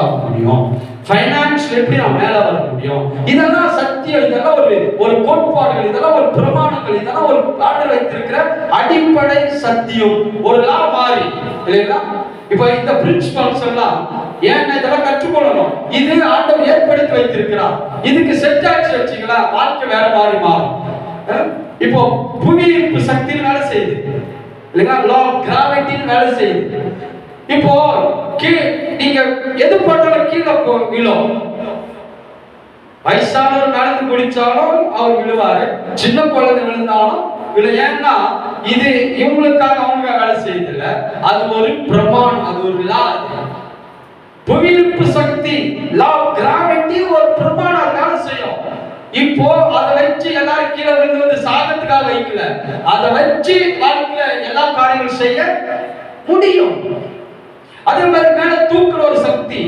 ஆக முடியும், ஃபைனான்சியல் எப்படி நான் மேல வர முடியும், இதெல்லாம் சத்தியம், இதெல்லாம் ஒரு கோட்பாடுகள், இதெல்லாம் ஒரு பிரமாணங்கள், இதெல்லாம் ஒரு ஆண்டு வைத்திருக்கிற அடிப்படை சத்தியம். ஒரு லா மாறி இல்லைங்களா? இப்ப இந்த பிரின்சிபல்ஸ் எல்லாம் ஏன் இதெல்லாம் கற்றுக்கொள்ளணும்? இது ஆண்டவர் ஏற்படுத்தி வைத்திருக்கிறார். இதுக்கு செட் ஆச்சு வச்சுங்களா, வாழ்க்கை வேற மாதிரி மாறும். இப்போ புவியீர்ப்பு சக்தின்னு வேலை செய்யுது இல்லைங்களா, லா ஆஃப் கிராவிட்டின்னு வேலை செய்யுது. இப்போ நீங்க எது பண்ணாலும் கீழே விழும். வயசானவர் நடந்து குடிச்சாலும் அவர் விழுவாரு, சின்ன குழந்தை விழுந்தாலும் விழு. ஏன்னா இது இவங்களுக்காக அவங்க வேலை செய்யல, அது ஒரு பிரமாணம், அது ஒரு லா. புவியீர்ப்பு சக்தி லா ஆஃப் கிராவிட்டி ஒரு பிரமாணம் வேலை செய்யும். இப்போ அதை வச்சு எல்லாரும் கீழே விழுந்து சாகத்துக்காக வைக்கல, அதை வச்சு வாழ்க்கையில எல்லா காரியங்களும் செய்ய முடியும். அதே மாதிரி மேல தூக்குற ஒரு சக்தி